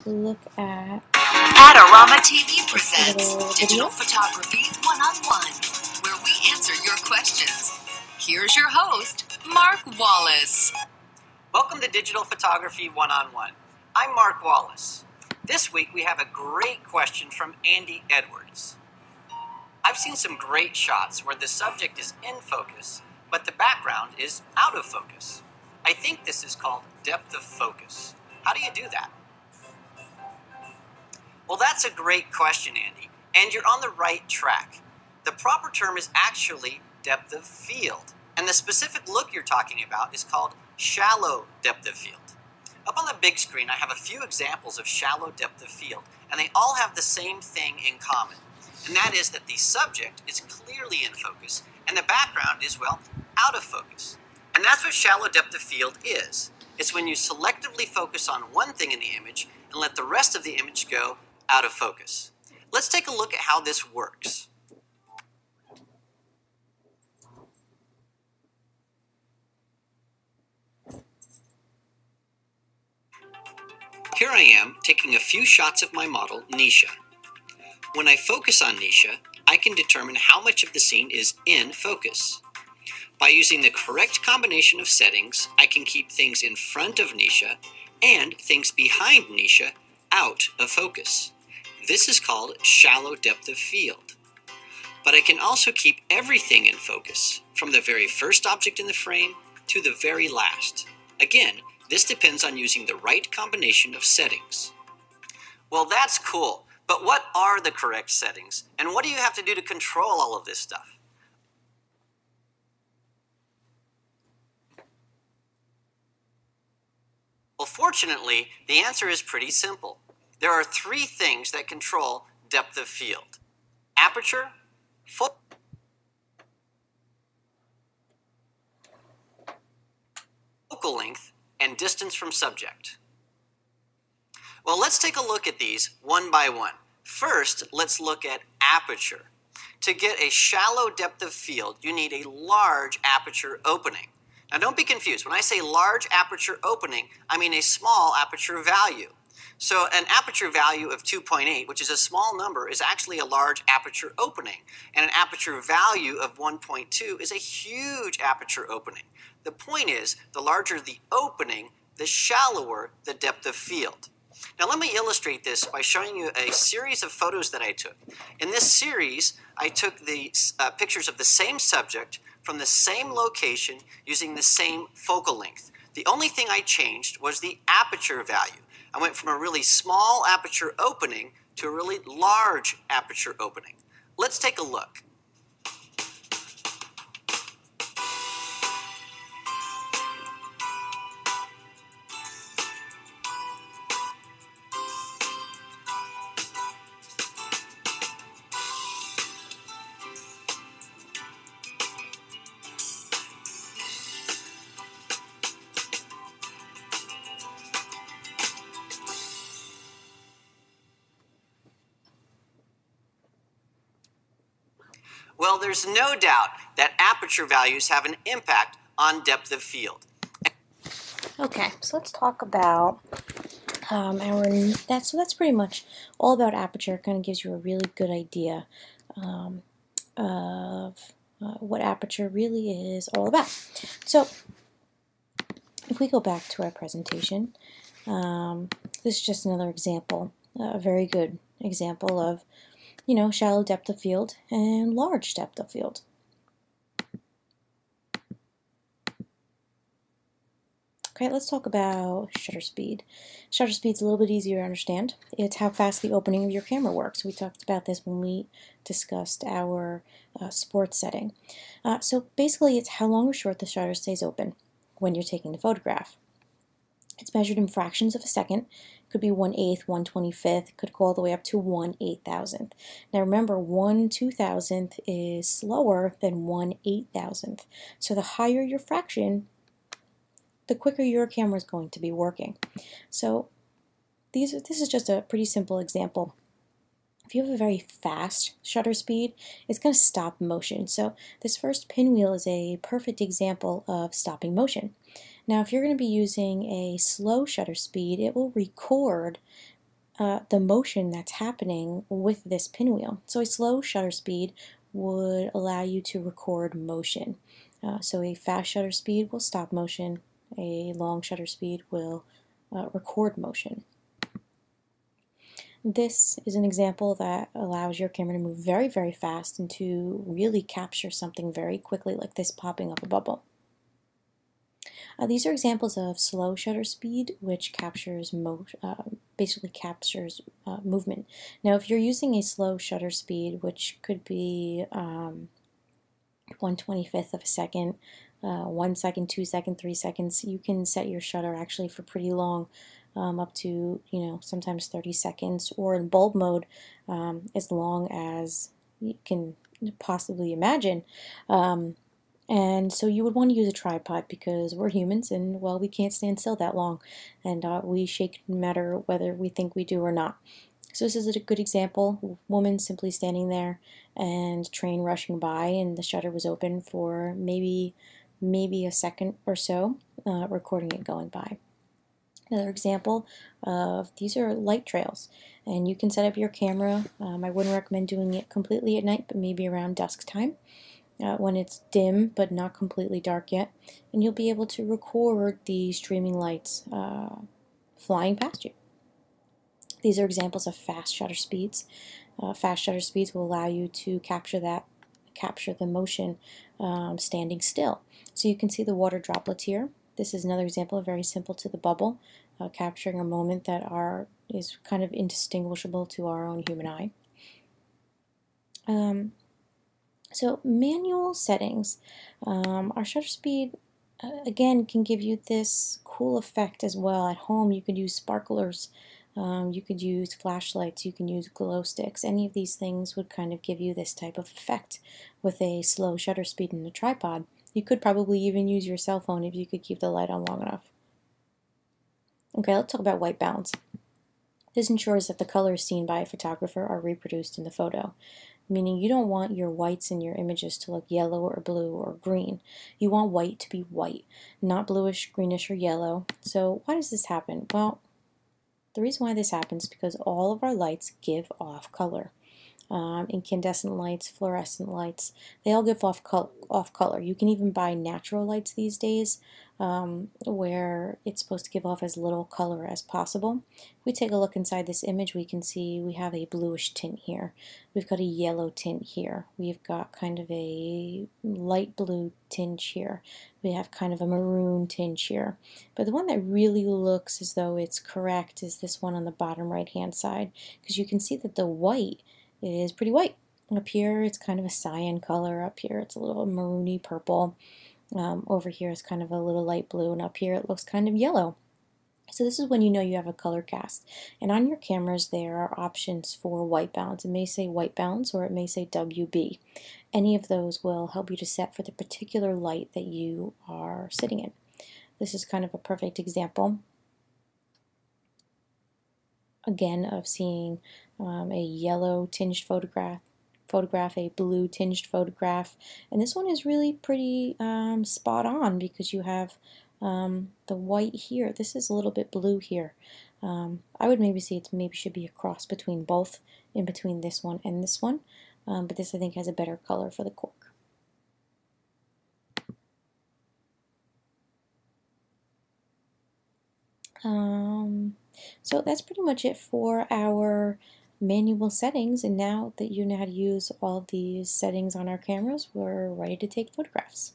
look at Adorama TV presents little Digital video. Photography One-on-One, where we answer your questions. Here's your host, Mark Wallace. Welcome to Digital Photography One-on-One. I'm Mark Wallace. This week we have a great question from Andy Edwards. I've seen some great shots where the subject is in focus, but the background is out of focus. I think this is called depth of focus. How do you do that? Well, that's a great question, Andy, and you're on the right track. The proper term is actually depth of field, and the specific look you're talking about is called shallow depth of field. Up on the big screen, I have a few examples of shallow depth of field, and they all have the same thing in common, and that is that the subject is clearly in focus, and the background is, well, out of focus. And that's what shallow depth of field is. It's when you selectively focus on one thing in the image and let the rest of the image go out of focus. Let's take a look at how this works. Here I am taking a few shots of my model, Nisha. When I focus on Nisha, I can determine how much of the scene is in focus. By using the correct combination of settings, I can keep things in front of Nisha and things behind Nisha out of focus. This is called shallow depth of field. But I can also keep everything in focus, from the very first object in the frame to the very last. Again, this depends on using the right combination of settings. Well, that's cool, but what are the correct settings? And what do you have to do to control all of this stuff? Well, fortunately, the answer is pretty simple. There are three things that control depth of field: aperture, focal length, and distance from subject. Well, let's take a look at these one by one. First, let's look at aperture. To get a shallow depth of field, you need a large aperture opening. Now, don't be confused. When I say large aperture opening, I mean a small aperture value. So an aperture value of 2.8, which is a small number, is actually a large aperture opening. And an aperture value of 1.2 is a huge aperture opening. The point is, the larger the opening, the shallower the depth of field. Now let me illustrate this by showing you a series of photos that I took. In this series, I took the pictures of the same subject from the same location using the same focal length. The only thing I changed was the aperture value. I went from a really small aperture opening to a really large aperture opening. Let's take a look. Well, there's no doubt that aperture values have an impact on depth of field. Okay, so let's talk about so that's pretty much all about aperture. Kind of gives you a really good idea of what aperture really is all about. So if we go back to our presentation, this is just another example, a very good example of, shallow depth of field and large depth of field. Okay, let's talk about shutter speed. Shutter speed's a little bit easier to understand. It's how fast the opening of your camera works. We talked about this when we discussed our sports setting. So basically, it's how long or short the shutter stays open when you're taking the photograph. It's measured in fractions of a second. Could be 1/8, 1/25, could go all the way up to 1/8000th. Now remember, 1/2000th is slower than 1/8000th. So the higher your fraction, the quicker your camera is going to be working. So this is just a pretty simple example. If you have a very fast shutter speed, it's going to stop motion. So this first pinwheel is a perfect example of stopping motion. Now if you're going to be using a slow shutter speed, it will record the motion that's happening with this pinwheel. So a slow shutter speed would allow you to record motion. So a fast shutter speed will stop motion, a long shutter speed will record motion. This is an example that allows your camera to move very, very fast and to really capture something very quickly, like this popping up a bubble. These are examples of slow shutter speed, which captures basically captures movement. Now, if you're using a slow shutter speed, which could be 1/25th of a second, 1 second, 2 seconds, 3 seconds, you can set your shutter actually for pretty long, up to sometimes 30 seconds, or in bulb mode, as long as you can possibly imagine. And so you would want to use a tripod because we're humans and, well, we can't stand still that long, and we shake no matter whether we think we do or not. So this is a good example. Woman simply standing there and train rushing by, and the shutter was open for maybe a second or so, recording it going by. Another example of these are light trails, and you can set up your camera. I wouldn't recommend doing it completely at night, but maybe around dusk time, when it's dim but not completely dark yet, and you'll be able to record the streaming lights flying past you. These are examples of fast shutter speeds. Fast shutter speeds will allow you to capture the motion standing still. So you can see the water droplets here. This is another example, very simple to the bubble, capturing a moment that is kind of indistinguishable to our own human eye. So manual settings. Our shutter speed, again, can give you this cool effect as well. At home, you could use sparklers, you could use flashlights, you can use glow sticks. Any of these things would kind of give you this type of effect with a slow shutter speed and a tripod. You could probably even use your cell phone if you could keep the light on long enough. Okay, let's talk about white balance. This ensures that the colors seen by a photographer are reproduced in the photo, meaning you don't want your whites in your images to look yellow or blue or green. You want white to be white, not bluish, greenish, or yellow. So why does this happen? Well, the reason why this happens is because all of our lights give off color. Incandescent lights, fluorescent lights, they all give off color. You can even buy natural lights these days, where it's supposed to give off as little color as possible. If we take a look inside this image, we can see we have a bluish tint here. We've got a yellow tint here. We've got kind of a light blue tinge here. We have kind of a maroon tinge here. But the one that really looks as though it's correct is this one on the bottom right-hand side, because you can see that the white is pretty white. Up here it's kind of a cyan color, up here it's a little maroony purple, over here it's kind of a little light blue, and up here it looks kind of yellow. So this is when you know you have a color cast. And on your cameras there are options for white balance. It may say white balance or it may say WB. Any of those will help you to set for the particular light that you are sitting in. This is kind of a perfect example, again, of seeing a yellow tinged photograph, a blue tinged photograph, and this one is really pretty spot on because you have the white here. This is a little bit blue here. I would maybe say it should be a cross between both, in between this one and this one, but this I think has a better color for the cork. So that's pretty much it for our manual settings, and now that you know how to use all these settings on our cameras, we're ready to take photographs.